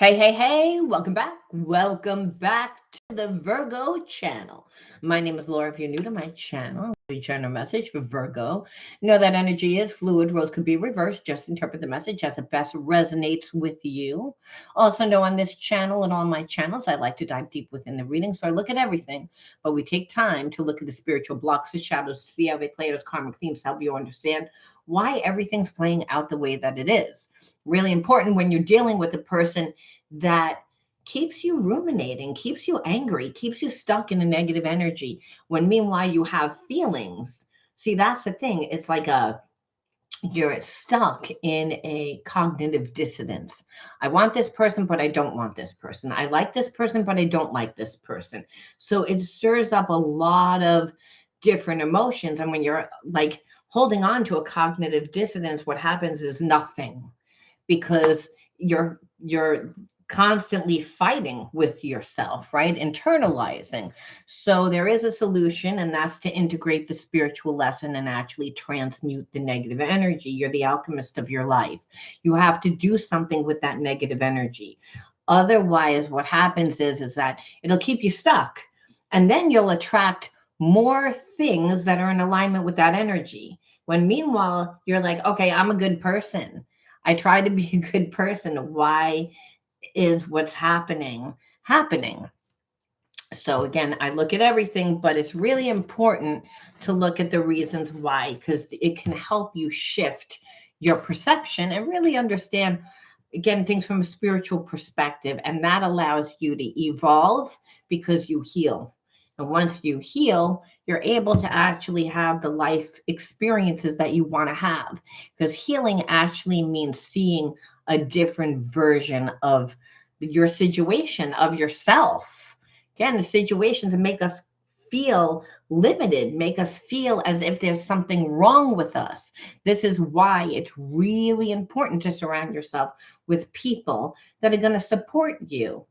Hey, hey, hey, welcome back. Welcome back to the Virgo Channel. My name is Laura. If you're new to my channel, the general message for Virgo. Know that energy is fluid, roles could be reversed. Just interpret the message as it best resonates with you. Also, know on this channel and on my channels, I like to dive deep within the reading. So I look at everything, but we take time to look at the spiritual blocks, the shadows, to see how they play those karmic themes, help you understand why everything's playing out the way that it is. Really important when you're dealing with a person that keeps you ruminating, keeps you angry, keeps you stuck in a negative energy, when meanwhile you have feelings. See, that's the thing. It's like you're stuck in a cognitive dissonance. I want this person, but I don't want this person. I like this person, but I don't like this person. So it stirs up a lot of different emotions. And when you're like holding on to a cognitive dissonance, what happens is nothing, because you're constantly fighting with yourself, right? Internalizing. So there is a solution, and that's to integrate the spiritual lesson and actually transmute the negative energy. You're the alchemist of your life. You have to do something with that negative energy. Otherwise, what happens is that it'll keep you stuck, and then you'll attract more things that are in alignment with that energy. When meanwhile, you're like, okay, I'm a good person. I try to be a good person. Why is what's happening? So again, I look at everything, but it's really important to look at the reasons why, because it can help you shift your perception and really understand, again, things from a spiritual perspective. And that allows you to evolve because you heal. And once you heal, you're able to actually have the life experiences that you want to have. Because healing actually means seeing a different version of your situation, of yourself. Again, the situations that make us feel limited, make us feel as if there's something wrong with us. This is why it's really important to surround yourself with people that are going to support you.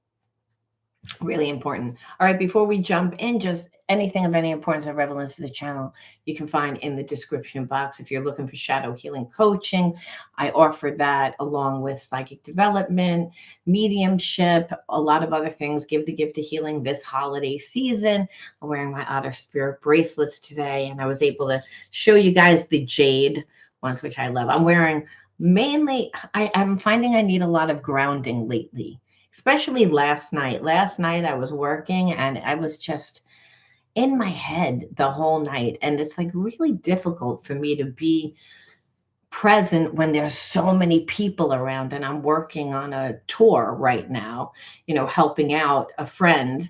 Really important. All right, before we jump in, just anything of any importance or relevance to the channel, you can find in the description box. If you're looking for shadow healing coaching, I offer that along with psychic development, mediumship, a lot of other things. Give the gift of healing this holiday season. I'm wearing my Otter Spirit bracelets today, and I was able to show you guys the jade ones, which I love. I'm wearing mainly, I'm finding I need a lot of grounding lately, especially last night. Last night I was working and I was just in my head the whole night. And it's like really difficult for me to be present when there's so many people around, and I'm working on a tour right now, helping out a friend.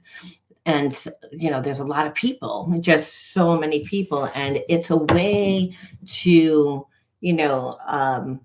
And, there's a lot of people, just so many people. And it's a way to, you know, um,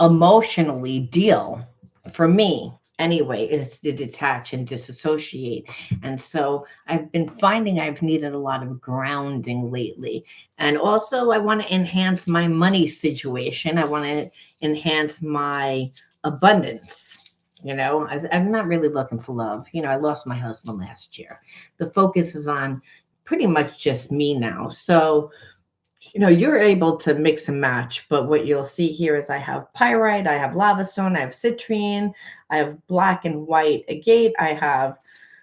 emotionally deal, for me anyway, is to detach and disassociate. And so I've been finding I've needed a lot of grounding lately. And also I want to enhance my money situation. I want to enhance my abundance. I'm not really looking for love. I lost my husband last year. The focus is on pretty much just me now. So you're able to mix and match, but what you'll see here is I have pyrite, I have lava stone, I have citrine, I have black and white agate, I have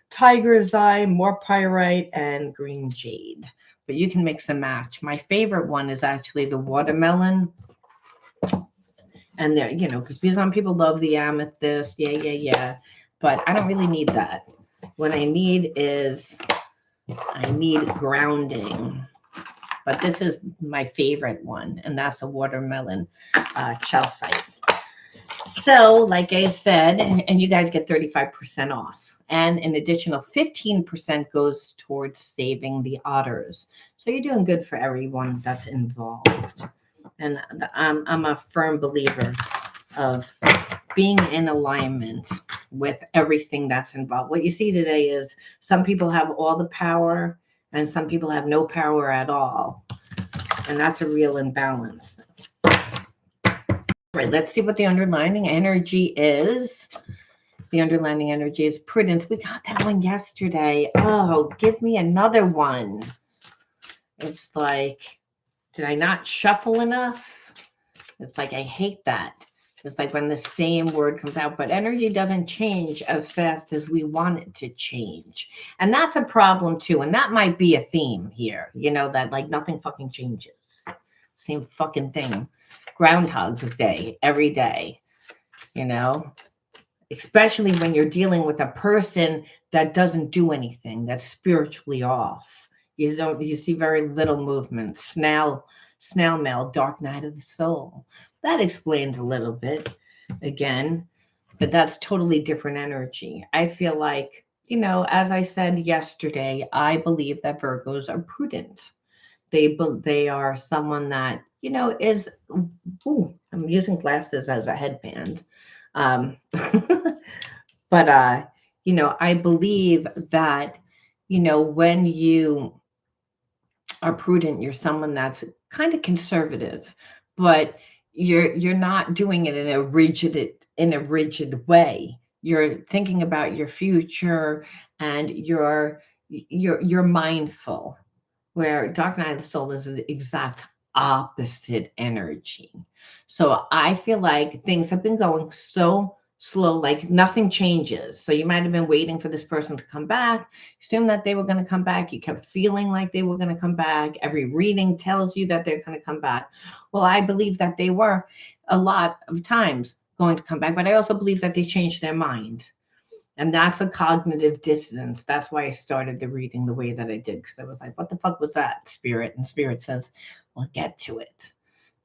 tiger's eye, more pyrite, and green jade. But you can mix and match. My favorite one is actually the watermelon. And there, because some people love the amethyst, yeah. But I don't really need that. What I need grounding. But this is my favorite one, and that's a watermelon chalcite. So, like I said, and you guys get 35% off, and an additional 15% goes towards saving the otters. So you're doing good for everyone that's involved. And I'm a firm believer of being in alignment with everything that's involved. What you see today is some people have all the power, and some people have no power at all. And that's a real imbalance. All right, let's see what the underlying energy is. The underlying energy is prudence. We got that one yesterday. Oh, give me another one. It's like, did I not shuffle enough? It's like, I hate that. It's like when the same word comes out, but energy doesn't change as fast as we want it to change. And that's a problem too. And that might be a theme here, that like nothing fucking changes. Same fucking thing. Groundhog's Day every day, you know, especially when you're dealing with a person that doesn't do anything, that's spiritually off. You see very little movement. Snail mail, dark night of the soul. That explains a little bit again, but that's totally different energy. I feel like, as I said yesterday, I believe that Virgos are prudent. They are someone that, is, ooh, I'm using glasses as a headband. But I believe that, when you are prudent, you're someone that's kind of conservative, but you're not doing it in a rigid way. You're thinking about your future, and you're mindful, where dark night of the soul is the exact opposite energy. So I feel like things have been going so slow, like nothing changes. So you might have been waiting for this person to come back, assume that they were going to come back. You kept feeling like they were going to come back. Every reading tells you that they're going to come back. Well, I believe that they were a lot of times going to come back, but I also believe that they changed their mind. And that's a cognitive dissonance. That's why I started the reading the way that I did, because I was like, what the fuck was that, Spirit? And Spirit says, well, get to it.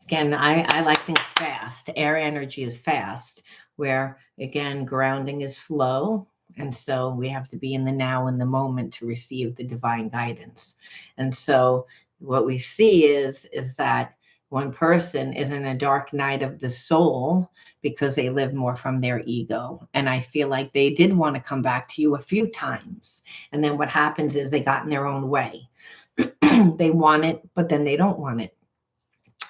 Again, I like things fast. Air energy is fast, where, again, grounding is slow. And so we have to be in the now, in the moment, to receive the divine guidance. And so what we see is that one person is in a dark night of the soul because they live more from their ego. And I feel like they did want to come back to you a few times. And then what happens is they got in their own way. They want it, but then they don't want it.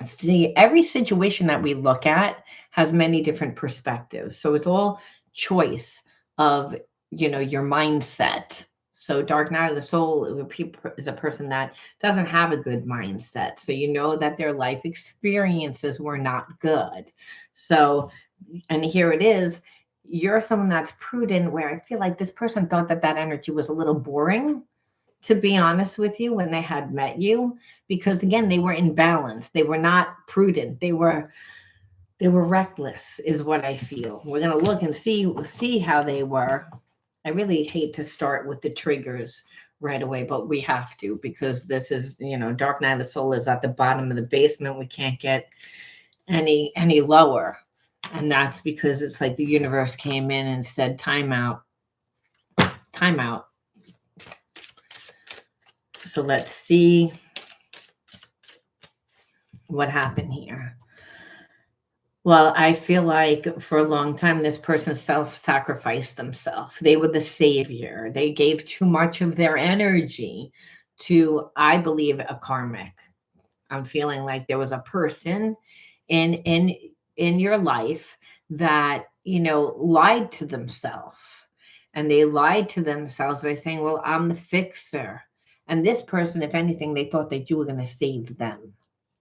See, every situation that we look at has many different perspectives. So it's all choice of, your mindset. So dark night of the soul is a person that doesn't have a good mindset. So you know that their life experiences were not good. So, and here it is, you're someone that's prudent, where I feel like this person thought that energy was a little boring, to be honest with you, when they had met you, because again, they were imbalanced. They were not prudent. They were reckless, is what I feel. We're going to look and see how they were. I really hate to start with the triggers right away, but we have to, because this is, dark night of the soul is at the bottom of the basement. We can't get any lower. And that's because it's like the universe came in and said, time out. So let's see what happened here. Well, I feel like for a long time, this person self-sacrificed themselves. They were the savior. They gave too much of their energy to, I believe, a karmic. I'm feeling like there was a person in your life that, lied to themselves. And they lied to themselves by saying, well, I'm the fixer. And this person, if anything, they thought that you were going to save them.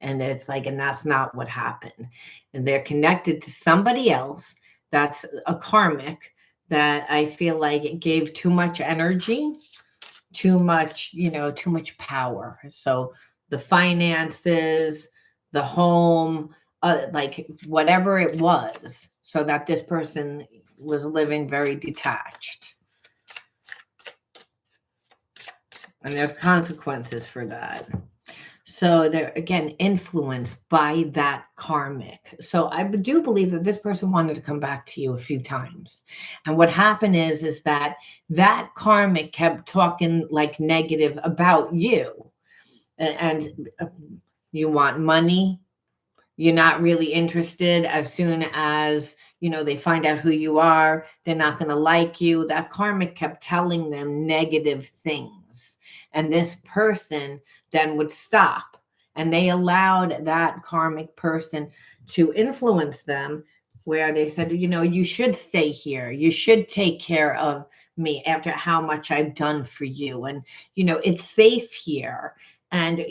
And it's like, and that's not what happened. And they're connected to somebody else that's a karmic that I feel like it gave too much energy, too much power. So the finances, the home, like whatever it was, so that this person was living very detached. And there's consequences for that. So they're, again, influenced by that karmic. So I do believe that this person wanted to come back to you a few times. And what happened is that karmic kept talking like negative about you. And you want money. You're not really interested. As soon as, they find out who you are, they're not going to like you. That karmic kept telling them negative things. And this person then would stop. And they allowed that karmic person to influence them, where they said, you should stay here. You should take care of me after how much I've done for you. And, it's safe here. And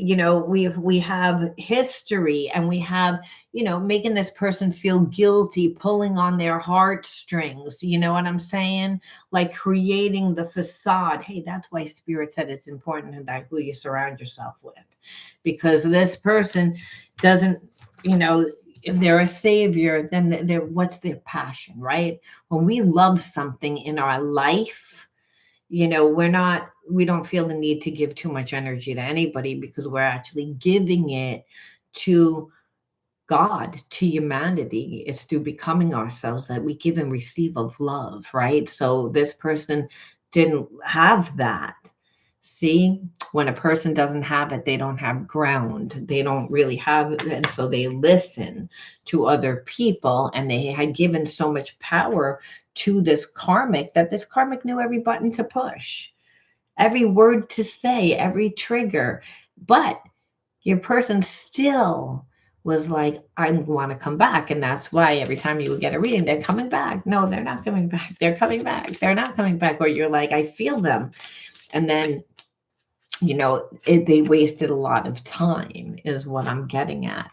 we have history, and we have making this person feel guilty, pulling on their heartstrings, you know what I'm saying, like creating the facade. Hey, that's why spirit said it's important that who you surround yourself with, because this person doesn't, if they're a savior, then what's their passion, right? When we love something in our life, we don't feel the need to give too much energy to anybody, because we're actually giving it to God, to humanity. It's through becoming ourselves that we give and receive of love, right? So this person didn't have that. See, when a person doesn't have it, they don't have ground. They don't really have it. And so they listen to other people, and they had given so much power to this karmic that this karmic knew every button to push, every word to say, every trigger. But your person still was like, I want to come back. And that's why every time you would get a reading, they're coming back. No, they're not coming back. They're coming back. They're not coming back. Or you're like, I feel them. And then they wasted a lot of time, is what I'm getting at.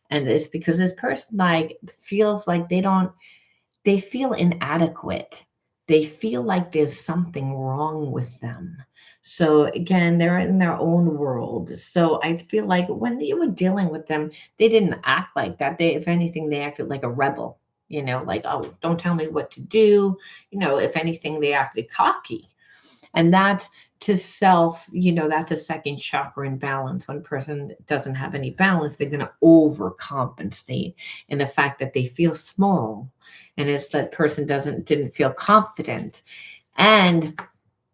And it's because this person like feels like they feel inadequate. They feel like there's something wrong with them. So again, they're in their own world. So I feel like when you were dealing with them, they didn't act like that. If anything, they acted like a rebel, like, oh, don't tell me what to do. If anything, they acted cocky. And that's to self, that's a second chakra imbalance. When a person doesn't have any balance, they're going to overcompensate in the fact that they feel small. And it's that person didn't feel confident. And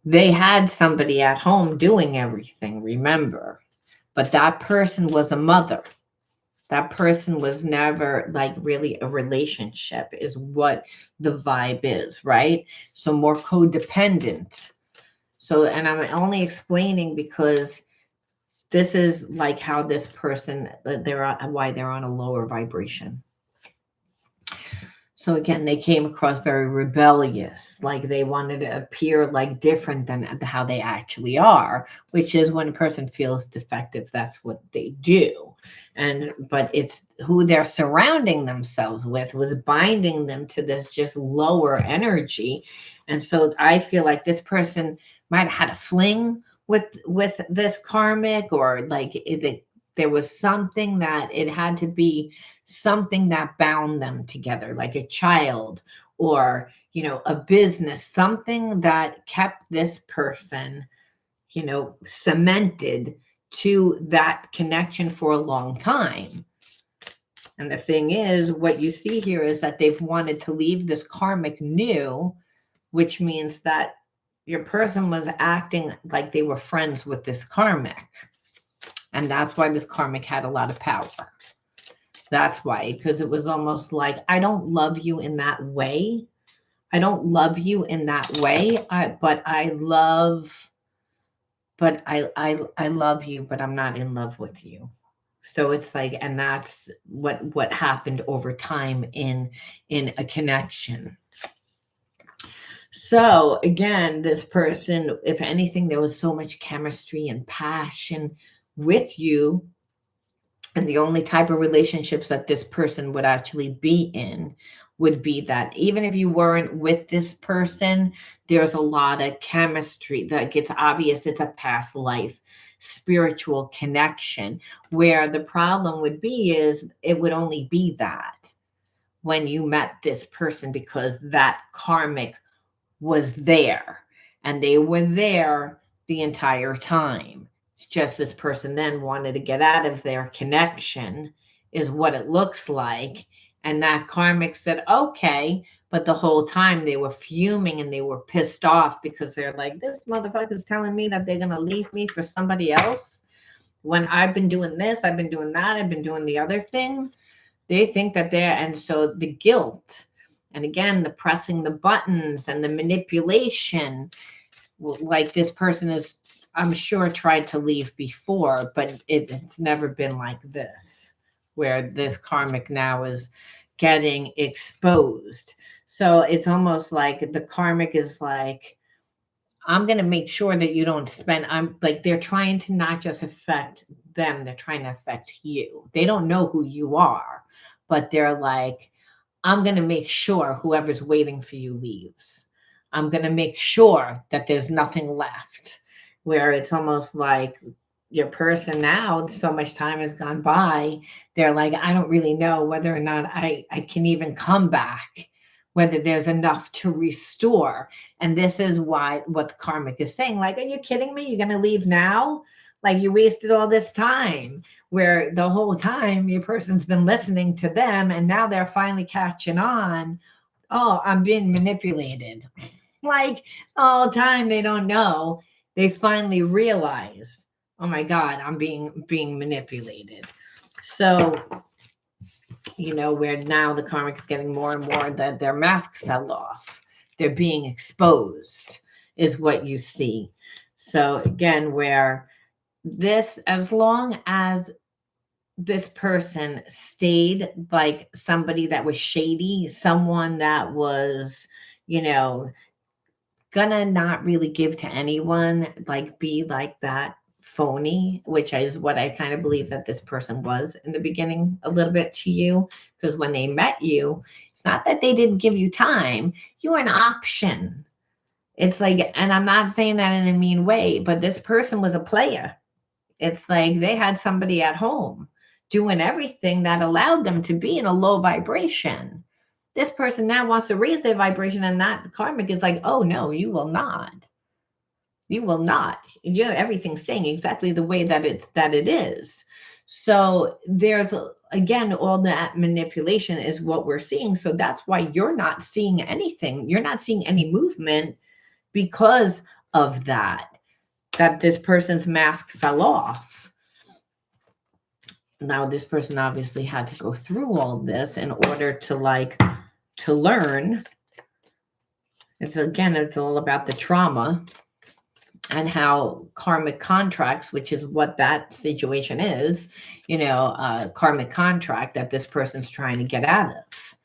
they had somebody at home doing everything, remember. But that person was a mother. That person was never like really a relationship, is what the vibe is, right? So more codependent. So, and I'm only explaining because this is like how this person, why they're on a lower vibration. So again, they came across very rebellious, like they wanted to appear like different than how they actually are, which is when a person feels defective, that's what they do. But it's who they're surrounding themselves with was binding them to this just lower energy. And so I feel like this person might have had a fling with this karmic, or like there was something that it had to be something that bound them together, like a child or a business, something that kept this person cemented to that connection for a long time. And the thing is, what you see here is that they've wanted to leave this karmic new, which means that your person was acting like they were friends with this karmic. And that's why this karmic had a lot of power. That's why, because it was almost like, I don't love you in that way. I don't love you in that way. I love you, but I'm not in love with you. So it's like, and that's what happened over time in a connection. So again, this person, if anything, there was so much chemistry and passion with you. And the only type of relationships that this person would actually be in would be that even if you weren't with this person, there's a lot of chemistry that gets obvious. It's a past life spiritual connection, where the problem would be is it would only be that when you met this person, because that karmic was there and they were there the entire time. It's just this person then wanted to get out of their connection, is what it looks like. And that karmic said, okay. But the whole time they were fuming and they were pissed off, because they're like, this motherfucker's telling me that they're going to leave me for somebody else when I've been doing this, I've been doing that, I've been doing the other thing. They think that and so the guilt, and again, the pressing the buttons and the manipulation, like this person is, I'm sure, tried to leave before, but it's never been like this, where this karmic now is getting exposed. So it's almost like the karmic is like, I'm going to make sure that you don't spend, I'm like, they're trying to not just affect them, they're trying to affect you. They don't know who you are, but they're like, I'm going to make sure whoever's waiting for you leaves. I'm going to make sure that there's nothing left. Where it's almost like your person now, so much time has gone by, they're like, I don't really know whether or not I can even come back, whether there's enough to restore. And this is why what the karmic is saying, like, are you kidding me? You're going to leave now? Like, you wasted all this time, where the whole time your person's been listening to them and now they're finally catching on. Oh, I'm being manipulated. Like, all the time they don't know. They finally realize, oh my God, I'm being manipulated. So, where now the karmic is getting more and more that their mask fell off. They're being exposed, is what you see. So again, where this, as long as this person stayed like somebody that was shady, someone that was, gonna not really give to anyone, like be like that phony, which is what I kind of believe that this person was in the beginning a little bit to you. Because when they met you, it's not that they didn't give you time, you were an option. It's like, and I'm not saying that in a mean way, but this person was a player. It's like they had somebody at home doing everything that allowed them to be in a low vibration. This person now wants to raise their vibration, and that karmic is like, oh no, you will not. You will not. Everything's staying exactly the way that it is. So there's again, all that manipulation is what we're seeing. So that's why you're not seeing anything. You're not seeing any movement because of that this person's mask fell off. Now this person obviously had to go through all this in order to learn. It's all about the trauma and how karmic contracts, which is what that situation is, a karmic contract that this person's trying to get out of.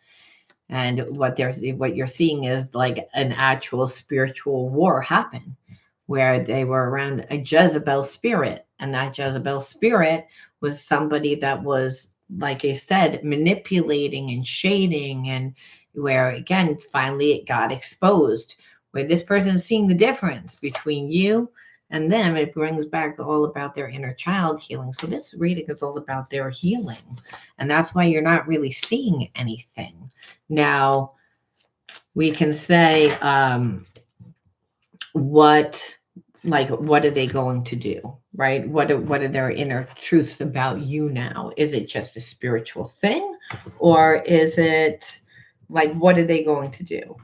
And what you're seeing is like an actual spiritual war happen, where they were around a Jezebel spirit. And that Jezebel spirit was somebody that was, like I said, manipulating and shading, and where, again, finally it got exposed, where this person's seeing the difference between you and them. It brings back all about their inner child healing. So this reading is all about their healing. And that's why you're not really seeing anything. Now, we can say, what are they going to do, right? What are their inner truths about you now? Is it just a spiritual thing, or is it like, what are they going to do?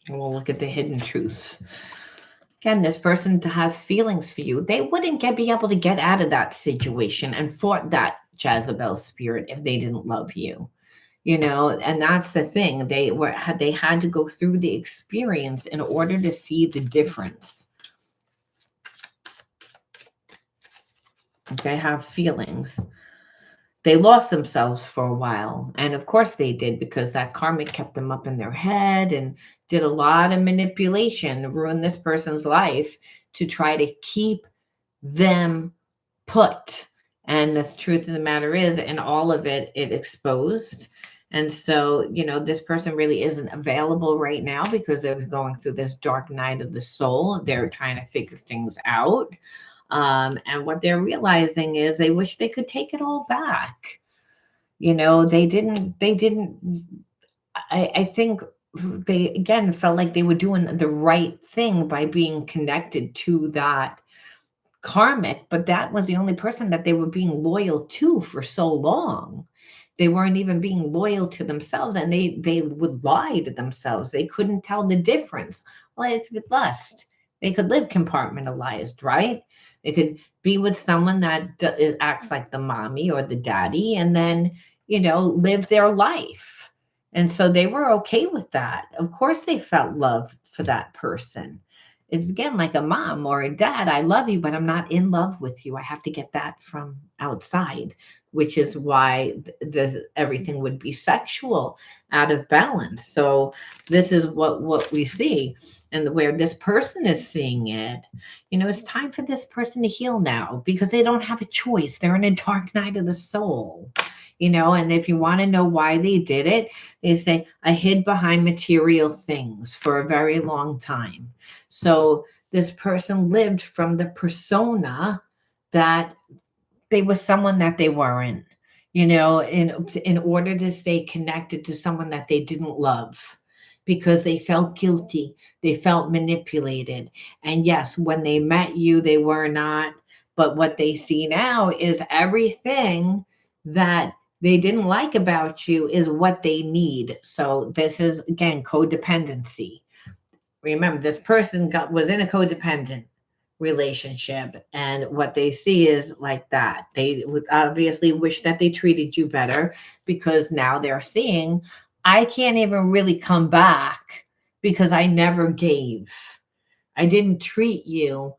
And we'll look at the hidden truths. Again, this person has feelings for you. They wouldn't be able to get out of that situation and fought that Jezebel spirit if they didn't love you. And that's the thing. They had to go through the experience in order to see the difference. They have feelings. They lost themselves for a while. And of course they did, because that karmic kept them up in their head and did a lot of manipulation, ruined this person's life to try to keep them put. And the truth of the matter is, in all of it exposed. And so, this person really isn't available right now because they're going through this dark night of the soul. They're trying to figure things out. And what they're realizing is they wish they could take it all back. They didn't, I think they, again, felt like they were doing the right thing by being connected to that karmic, but that was the only person that they were being loyal to for so long. They weren't even being loyal to themselves, and they would lie to themselves. They couldn't tell the difference. Well, it's with lust. They could live compartmentalized, right? They could be with someone that acts like the mommy or the daddy, and then, live their life. And so they were okay with that. Of course, they felt love for that person. It's again like a mom or a dad. I love you, but I'm not in love with you. I have to get that from outside, which is why the everything would be sexual, out of balance. So this is what we see, and where this person is seeing it. It's time for this person to heal now because they don't have a choice. They're in a dark night of the soul. And if you want to know why they did it, they say, I hid behind material things for a very long time. So this person lived from the persona that they were someone that they weren't, in order to stay connected to someone that they didn't love, because they felt guilty, they felt manipulated. And yes, when they met you, they were not. But what they see now is everything that they didn't like about you is what they need. So this is again codependency. Remember, this person was in a codependent relationship, and what they see is like that. They would obviously wish that they treated you better, because now they're seeing, I can't even really come back because I never gave. I didn't treat you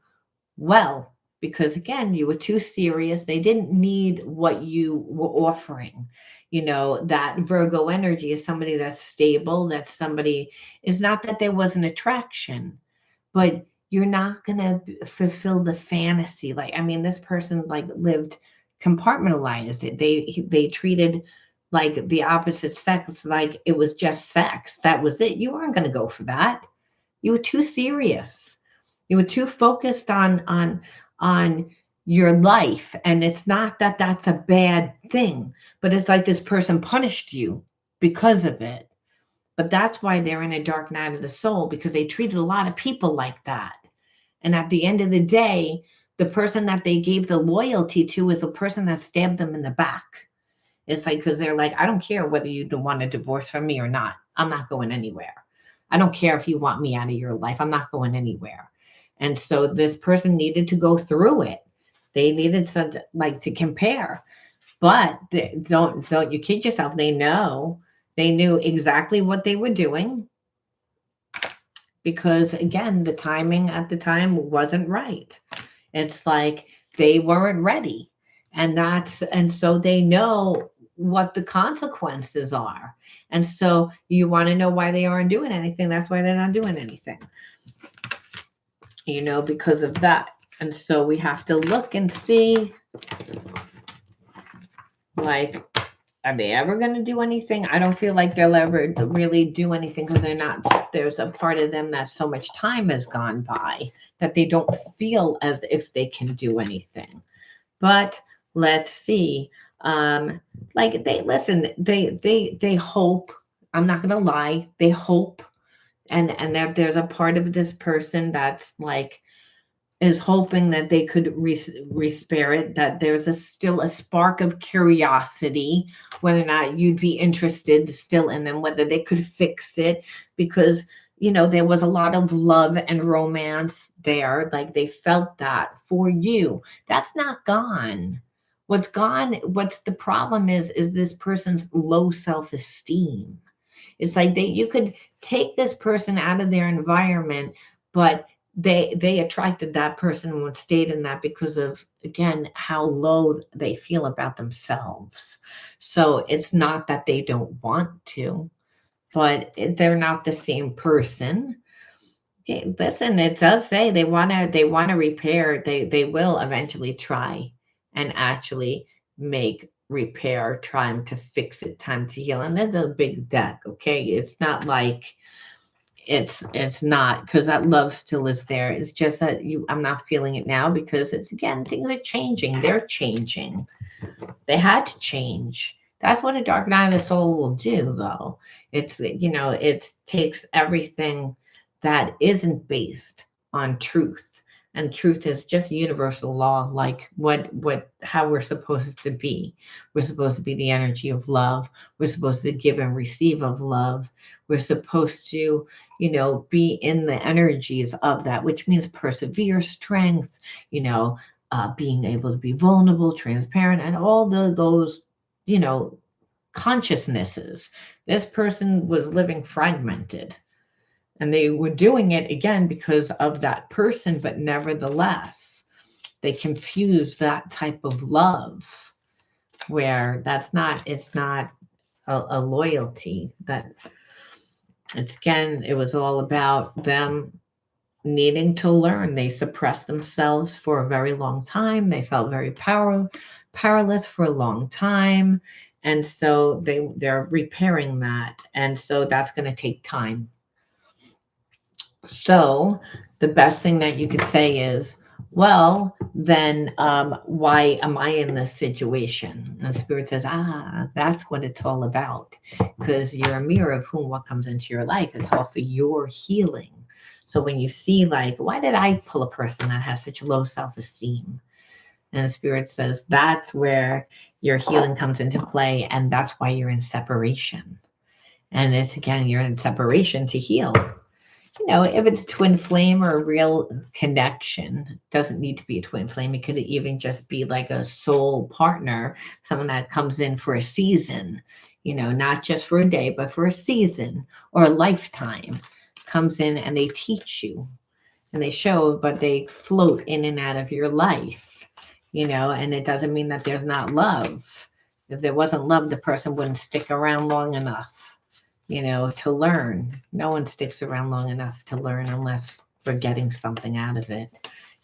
well, because again, you were too serious. They didn't need what you were offering. That Virgo energy is somebody that's stable, that's somebody, is not that there was an attraction, but you're not going to fulfill the fantasy. Like, I mean, this person like lived compartmentalized. They treated like the opposite sex like it was just sex. That was it. You weren't going to go for that. You were too serious. You were too focused on your life. And it's not that that's a bad thing, but it's like this person punished you because of it. But that's why they're in a dark night of the soul, because they treated a lot of people like that. And at the end of the day, the person that they gave the loyalty to is the person that stabbed them in the back. It's like, because they're like, I don't care whether you want a divorce from me or not. I'm not going anywhere. I don't care if you want me out of your life. I'm not going anywhere. And so this person needed to go through it. They needed something like to compare. But don't you kid yourself. They knew exactly what they were doing, because again, the timing at the time wasn't right. It's like they weren't ready. And so they know what the consequences are. And so you want to know why they aren't doing anything. That's why they're not doing anything. Because of that. And so we have to look and see, like, are they ever going to do anything? I don't feel like they'll ever really do anything, because there's a part of them that so much time has gone by that they don't feel as if they can do anything. But let's see. Like they hope. I'm not going to lie. They hope. And there's a part of this person that's like, is hoping that they could respare it, that there's still a spark of curiosity, whether or not you'd be interested still in them, whether they could fix it, because there was a lot of love and romance there. Like they felt that for you. That's not gone. What's the problem is this person's low self-esteem. It's like you could take this person out of their environment, but they attracted that person and stayed in that because of, again, how low they feel about themselves. So it's not that they don't want to, but they're not the same person. Okay, listen, it does say they wanna repair. They will eventually try and actually make repair, time to fix it, time to heal. And there's a big deck, okay? It's not like it's not, because that love still is there. It's just that I'm not feeling it now, because it's, again, things are changing. They're changing. They had to change. That's what a dark night of the soul will do, though. It takes everything that isn't based on truth. And truth is just universal law, like how we're supposed to be. We're supposed to be the energy of love. We're supposed to give and receive of love. We're supposed to, be in the energies of that, which means persevere, strength, being able to be vulnerable, transparent, and all those, consciousnesses. This person was living fragmented. And they were doing it again because of that person, but nevertheless, they confused that type of love where it's not a loyalty. That it's again, it was all about them needing to learn. They suppressed themselves for a very long time. They felt very powerless for a long time. And so they're repairing that. And so that's going to take time. So the best thing that you could say is, well, then why am I in this situation? And the spirit says, that's what it's all about. Because you're a mirror of whom what comes into your life. It's all for your healing. So when you see, like, why did I pull a person that has such low self-esteem? And the spirit says, that's where your healing comes into play. And that's why you're in separation. And it's again, you're in separation to heal. If it's twin flame or a real connection, it doesn't need to be a twin flame. It could even just be like a soul partner, someone that comes in for a season, not just for a day, but for a season or a lifetime, comes in and they teach you and they show, but they float in and out of your life, and it doesn't mean that there's not love. If there wasn't love, the person wouldn't stick around long enough to learn. No one sticks around long enough to learn unless we're getting something out of it.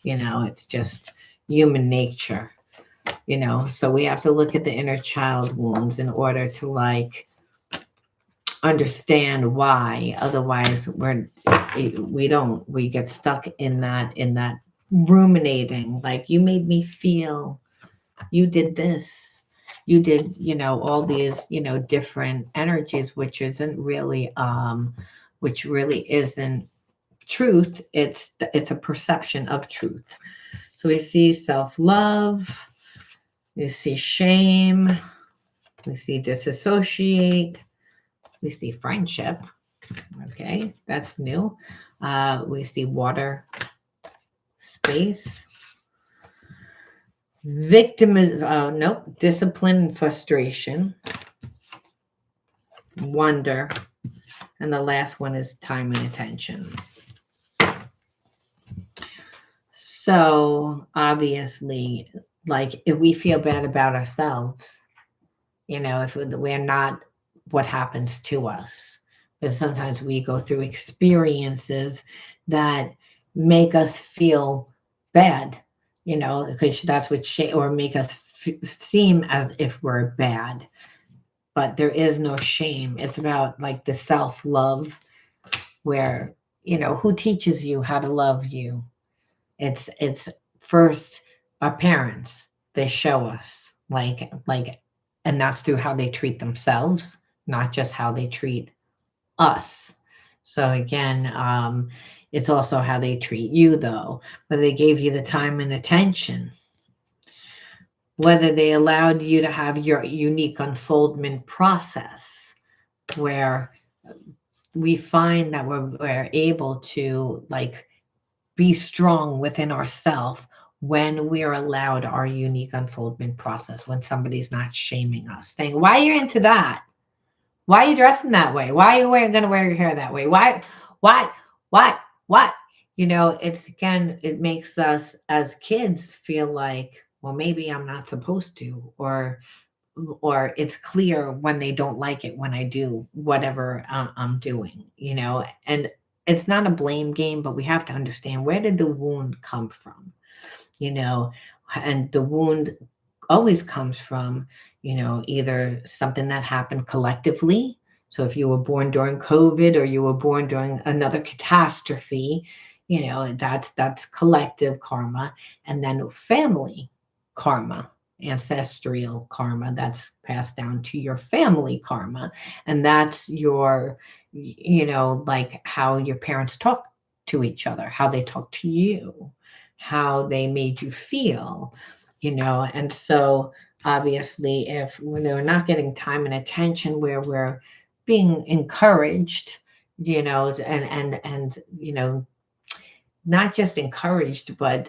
It's just human nature, so we have to look at the inner child wounds in order to understand why. Otherwise we get stuck in that ruminating, like, you made me feel, you did this, you did, all these, different energies, which really isn't truth. It's a perception of truth. So we see self-love, we see shame, we see disassociate, we see friendship. Okay, that's new. We see water, space, discipline and frustration, wonder, and the last one is time and attention. So obviously, like, if we feel bad about ourselves, if we're not, what happens to us? Because sometimes we go through experiences that make us feel bad, because that's what shame, or make us seem as if we're bad. But there is no shame. It's about, like, the self-love where, who teaches you how to love you? It's first our parents. They show us, like, and that's through how they treat themselves, not just how they treat us. So again, it's also how they treat you, though, whether they gave you the time and attention, whether they allowed you to have your unique unfoldment process, where we find that we're able to, like, be strong within ourselves when we're allowed our unique unfoldment process, when somebody's not shaming us, saying, why are you into that? Why are you dressing that way? Why are you going to wear your hair that way? Why? It's, again, it makes us as kids feel like, well, maybe I'm not supposed to, or it's clear when they don't like it when I do whatever I'm doing, and it's not a blame game, but we have to understand, where did the wound come from, and the wound always comes from, either something that happened collectively. So if you were born during COVID, or you were born during another catastrophe, that's collective karma. And then family karma, ancestral karma, that's passed down to your family karma. And that's your, like, how your parents talk to each other, how they talk to you, how they made you feel, and so obviously, if when they're not getting time and attention, where we're being encouraged, and not just encouraged, but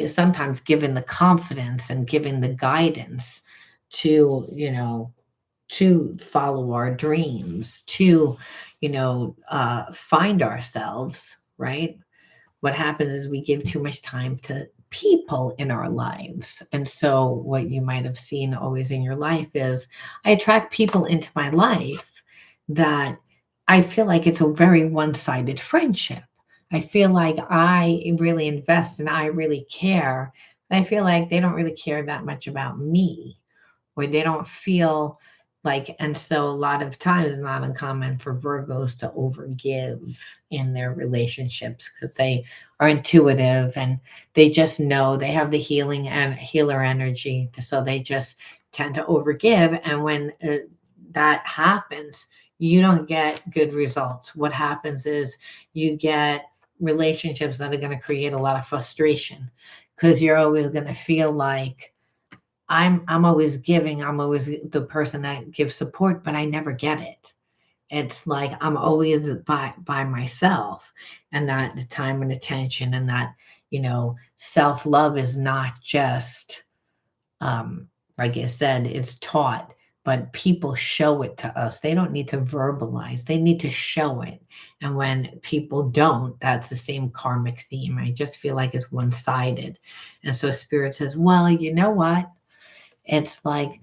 sometimes given the confidence and given the guidance to, to follow our dreams, to, find ourselves, right? What happens is we give too much time to people in our lives. And so, what you might have seen always in your life is I attract people into my life that I feel like it's a very one sided friendship. I feel like I really invest and I really care. And I feel like they don't really care that much about me, where they don't feel like, and so a lot of times it's not uncommon for Virgos to overgive in their relationships because they are intuitive and they just know they have the healing and healer energy. So they just tend to overgive. And when that happens, you don't get good results. What happens is you get relationships that are going to create a lot of frustration because you're always going to feel like, I'm always giving. I'm always the person that gives support, but I never get it. It's like I'm always by myself, and that the time and attention and that self-love is not just like I said, it's taught, but people show it to us. They don't need to verbalize, they need to show it. And when people don't, that's the same karmic theme. I just feel like it's one-sided. And so spirit says, well, you know what? It's like,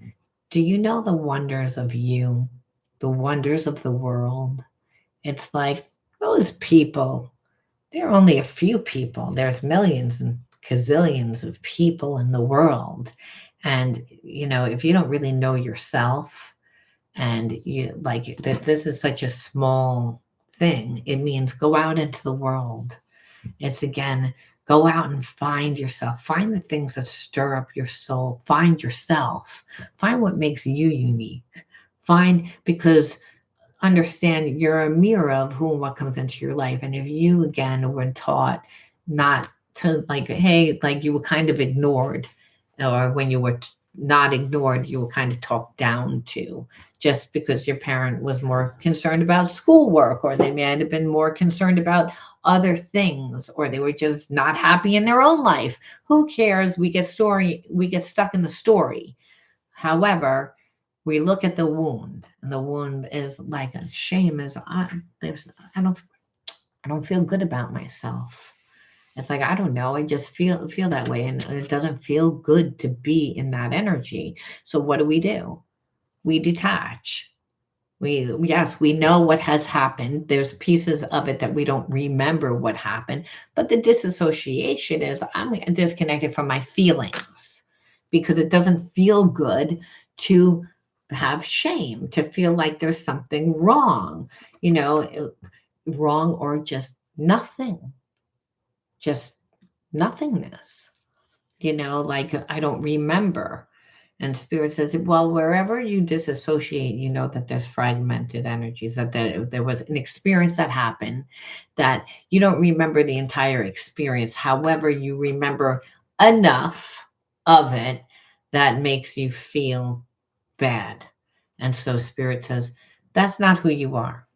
do you know the wonders of you, the wonders of the world? It's like those people, there are only a few people. There's millions and gazillions of people in the world. And, if you don't really know yourself and you like that, this is such a small thing, it means go out into the world. It's again, go out and find yourself. Find the things that stir up your soul. Find yourself. Find what makes you unique. Find, because understand you're a mirror of who and what comes into your life. And if you, again, were taught not to, like, hey, like you were kind of ignored, or when you were not ignored, you were kind of talked down to just because your parent was more concerned about schoolwork, or they might have been more concerned about other things, or they were just not happy in their own life. Who cares? We get stuck in the story. However, we look at the wound, and the wound is like a shame. Is I don't feel good about myself. It's like I don't know. I just feel that way, and it doesn't feel good to be in that energy. So what do? We detach. Yes, we know what has happened. There's pieces of it that we don't remember what happened, but the disassociation is I'm disconnected from my feelings because it doesn't feel good to have shame, to feel like there's something wrong, wrong or just nothingness, like I don't remember. And spirit says, well, wherever you disassociate, you know that there's fragmented energies, that there was an experience that happened, that you don't remember the entire experience. However, you remember enough of it that makes you feel bad. And so spirit says, that's not who you are.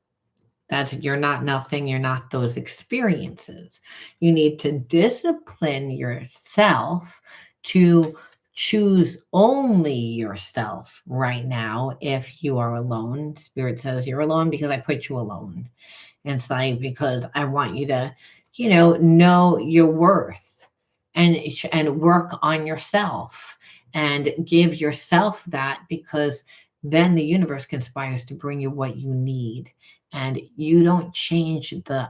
That's You're not nothing, you're not those experiences. You need to discipline yourself to choose only yourself right now. If you are alone, spirit says you're alone because I put you alone. And it's like, because I want you to, know your worth, and work on yourself and give yourself that, because then the universe conspires to bring you what you need. And you don't change the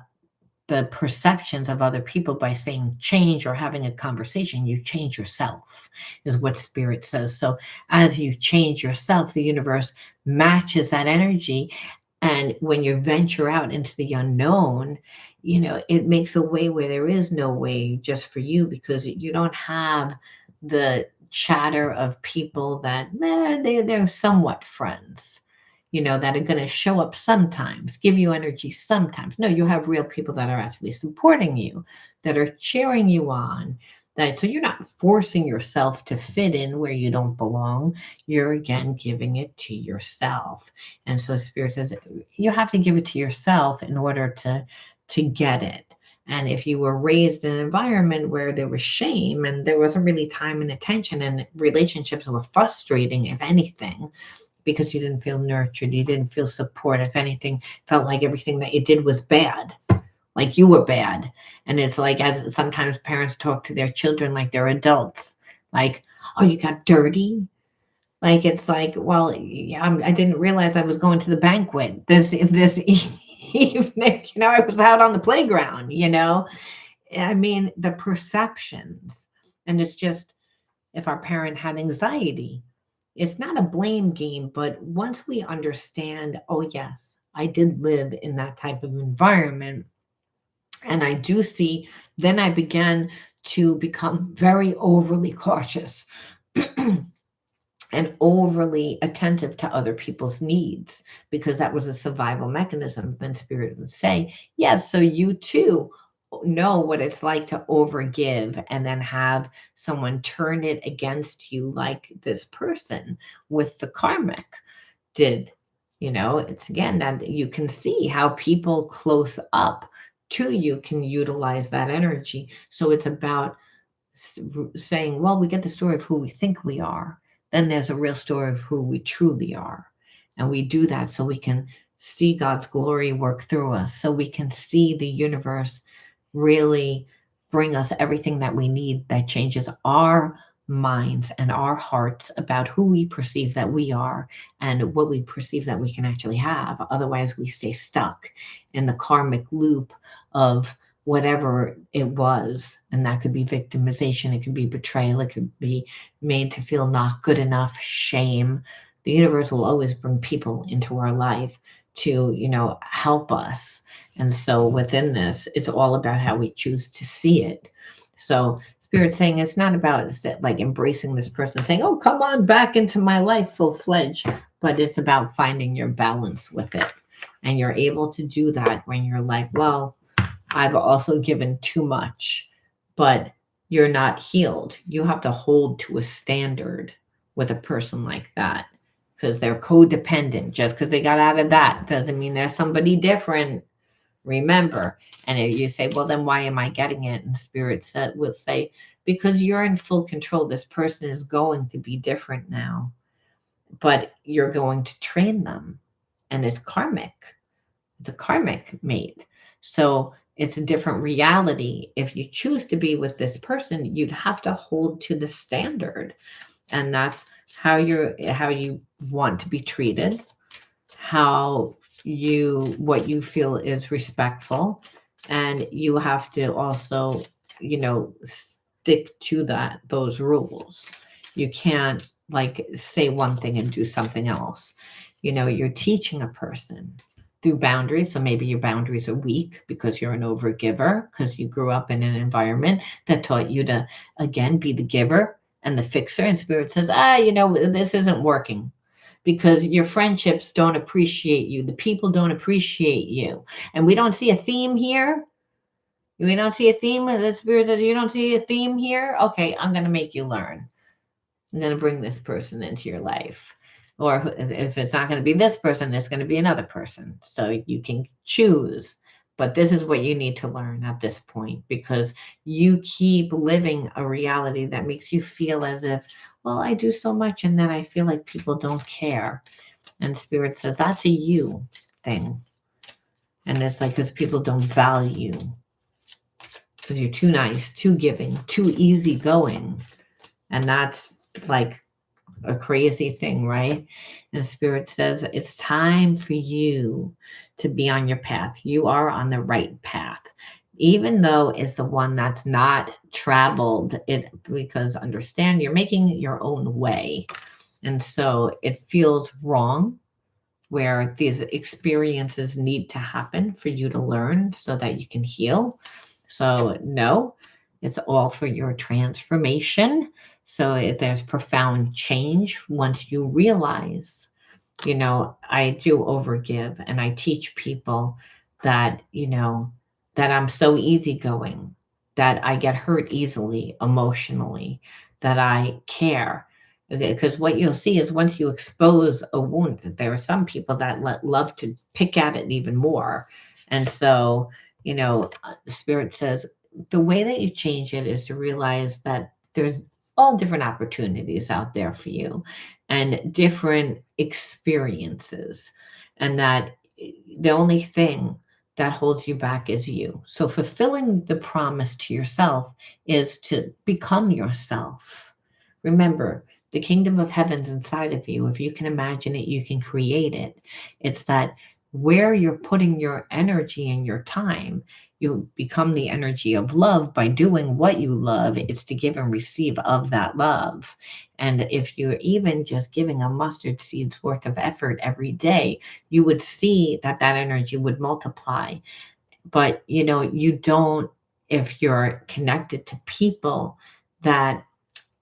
perceptions of other people by saying change or having a conversation. You change yourself, is what spirit says. So as you change yourself, the universe matches that energy. And when you venture out into the unknown, it makes a way where there is no way just for you, because you don't have the chatter of people that they're somewhat friends, that are going to show up sometimes, give you energy sometimes. No, you have real people that are actually supporting you, that are cheering you on. So you're not forcing yourself to fit in where you don't belong. You're again giving it to yourself. And so spirit says you have to give it to yourself in order to get it. And if you were raised in an environment where there was shame and there wasn't really time and attention, and relationships were frustrating, if anything, because you didn't feel nurtured, you didn't feel support. If anything, felt like everything that you did was bad, like you were bad. And it's like, as sometimes parents talk to their children like they're adults, like, oh, you got dirty. Like, it's like, well, yeah, I didn't realize I was going to the banquet this evening. I was out on the playground. I mean, the perceptions. And it's just, if our parent had anxiety, it's not a blame game, but once we understand, oh, yes, I did live in that type of environment, and I do see, then I began to become very overly cautious and overly attentive to other people's needs, because that was a survival mechanism. Then spirit would say, yes, so you too know what it's like to overgive and then have someone turn it against you, like this person with the karmic did. It's again that you can see how people close up to you can utilize that energy. So it's about saying, well, we get the story of who we think we are. Then there's a real story of who we truly are. And we do that so we can see God's glory work through us, so we can see the universe really bring us everything that we need, that changes our minds and our hearts about who we perceive that we are and what we perceive that we can actually have. Otherwise, we stay stuck in the karmic loop of whatever it was. And that could be victimization, it could be betrayal, it could be made to feel not good enough, shame. The universe will always bring people into our life to, help us. And so within this, it's all about how we choose to see it. So spirit's saying it's not about like embracing this person saying, oh, come on back into my life full-fledged, but it's about finding your balance with it. And you're able to do that when you're like, well, I've also given too much, but you're not healed. You have to hold to a standard with a person like that, because they're codependent. Just because they got out of that doesn't mean they're somebody different. Remember. And if you say, well, then why am I getting it? And spirit will say, because you're in full control. This person is going to be different now, but you're going to train them. And it's karmic. It's a karmic mate. So it's a different reality. If you choose to be with this person, you'd have to hold to the standard. And that's how you want to be treated, what you feel is respectful. And you have to also, stick to those rules. You can't like say one thing and do something else. You're teaching a person through boundaries. So maybe your boundaries are weak because you're an overgiver, because you grew up in an environment that taught you to, again, be the giver and the fixer. And spirit says, this isn't working because your friendships don't appreciate you. The people don't appreciate you. And we don't see a theme here. We don't see a theme. The spirit says, you don't see a theme here. Okay, I'm going to make you learn. I'm going to bring this person into your life. Or if it's not going to be this person, it's going to be another person. So you can choose. But this is what you need to learn at this point, because you keep living a reality that makes you feel as if, well, I do so much and then I feel like people don't care. And spirit says that's a you thing. And it's like, because people don't value, because you're too nice, too giving, too easygoing. And that's like a crazy thing, right? And spirit says it's time for you to be on your path. You are on the right path, even though it's the one that's not traveled it, because understand you're making your own way. And so it feels wrong, where these experiences need to happen for you to learn so that you can heal. So no, it's all for your transformation. So there's profound change once you realize, I do overgive, and I teach people that, that I'm so easygoing, that I get hurt easily emotionally, that I care. Because what you'll see is once you expose a wound, that there are some people that love to pick at it even more. And so, Spirit says the way that you change it is to realize that there's all different opportunities out there for you. and different experiences, and that the only thing that holds you back is you. So fulfilling the promise to yourself is to become yourself. Remember, the kingdom of heaven's inside of you. If you can imagine it, you can create it. It's that where you're putting your energy and your time, you become the energy of love by doing what you love. It's to give and receive of that love. And if you're even just giving a mustard seed's worth of effort every day, you would see that that energy would multiply. But you don't, if you're connected to people that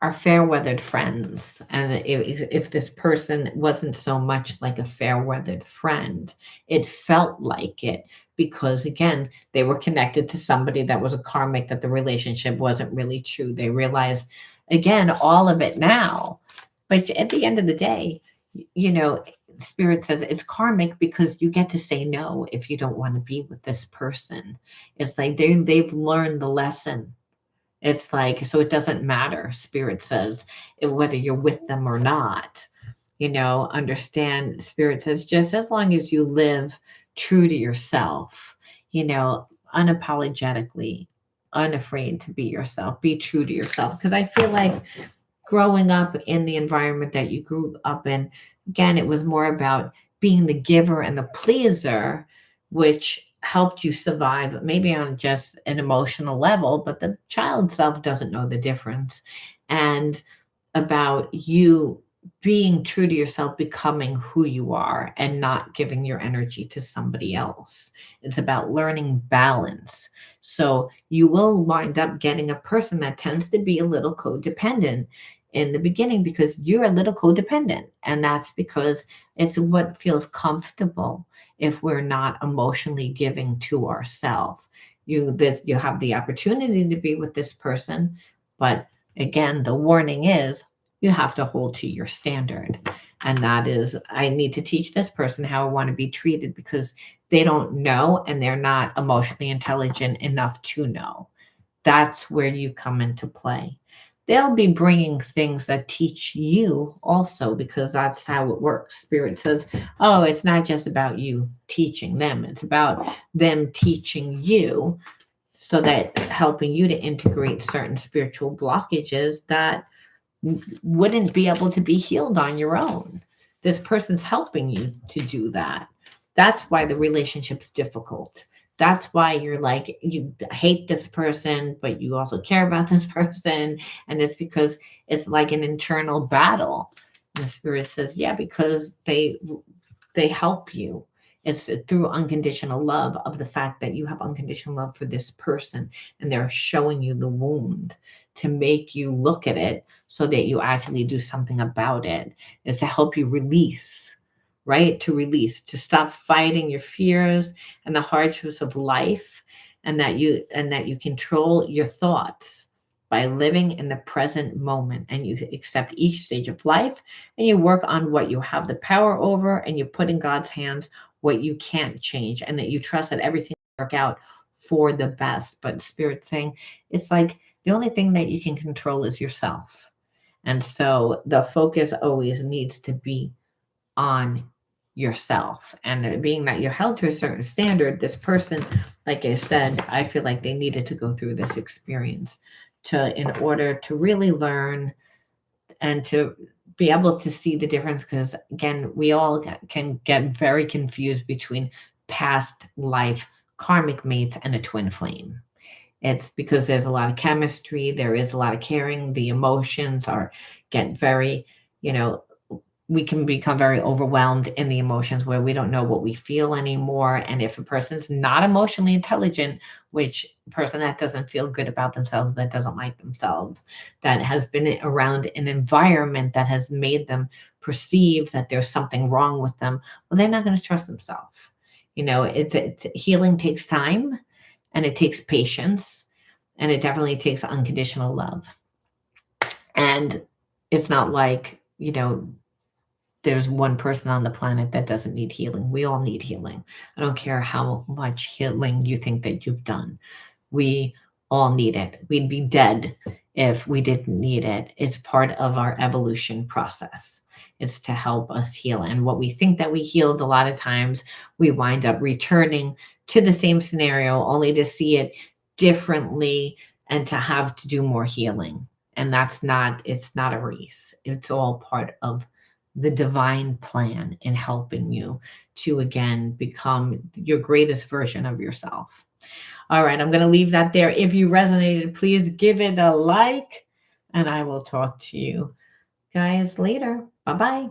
are fair weathered friends. And if this person wasn't so much like a fair weathered friend, it felt like it because, again, they were connected to somebody that was a karmic, that the relationship wasn't really true. They realized, again, all of it now. But at the end of the day, you know, Spirit says it's karmic because you get to say no if you don't want to be with this person. It's like they've learned the lesson. It's like, so it doesn't matter, Spirit says, whether you're with them or not. Understand, Spirit says, just as long as you live true to yourself, unapologetically, unafraid to be yourself, be true to yourself. Because I feel like growing up in the environment that you grew up in, again, it was more about being the giver and the pleaser, which helped you survive maybe on just an emotional level, but the child self doesn't know the difference. And about you being true to yourself, becoming who you are, and not giving your energy to somebody else. It's about learning balance. So you will wind up getting a person that tends to be a little codependent in the beginning because you're a little codependent. And that's because it's what feels comfortable if we're not emotionally giving to ourselves. You have the opportunity to be with this person, but again, the warning is you have to hold to your standard. And that is, I need to teach this person how I want to be treated because they don't know and they're not emotionally intelligent enough to know. That's where you come into play. They'll be bringing things that teach you also because that's how it works. Spirit says, oh, it's not just about you teaching them, it's about them teaching you, so that helping you to integrate certain spiritual blockages that wouldn't be able to be healed on your own. This person's helping you to do that. That's why the relationship's difficult. That's why you're like, you hate this person, but you also care about this person. And it's because it's like an internal battle. And the Spirit says, yeah, because they help you. It's through unconditional love of the fact that you have unconditional love for this person and they're showing you the wound to make you look at it so that you actually do something about it. It's to help you release, right? To release, to stop fighting your fears and the hardships of life, and that you control your thoughts by living in the present moment, and you accept each stage of life and you work on what you have the power over, and you put in God's hands what you can't change, and that you trust that everything will work out for the best. But Spirit's saying it's like the only thing that you can control is yourself. And so the focus always needs to be on yourself. And being that you're held to a certain standard, this person, like I said, I feel like they needed to go through this experience in order to really learn and to be able to see the difference. Because again, we all can get very confused between past life karmic mates and a twin flame. It's because there's a lot of chemistry, there is a lot of caring, the emotions get very, you know, we can become very overwhelmed in the emotions where we don't know what we feel anymore. And if a person's not emotionally intelligent, which a person that doesn't feel good about themselves, that doesn't like themselves, that has been around an environment that has made them perceive that there's something wrong with them, well, they're not going to trust themselves. It's healing takes time, and it takes patience, and it definitely takes unconditional love. And it's not like, there's one person on the planet that doesn't need healing. We all need healing. I don't care how much healing you think that you've done. We all need it. We'd be dead if we didn't need it. It's part of our evolution process. is to help us heal. And what we think that we healed, a lot of times we wind up returning to the same scenario only to see it differently and to have to do more healing. And it's not a race. It's all part of the divine plan in helping you to again become your greatest version of yourself. All right, I'm going to leave that there. If you resonated, please give it a like, and I will talk to you guys later. Bye bye.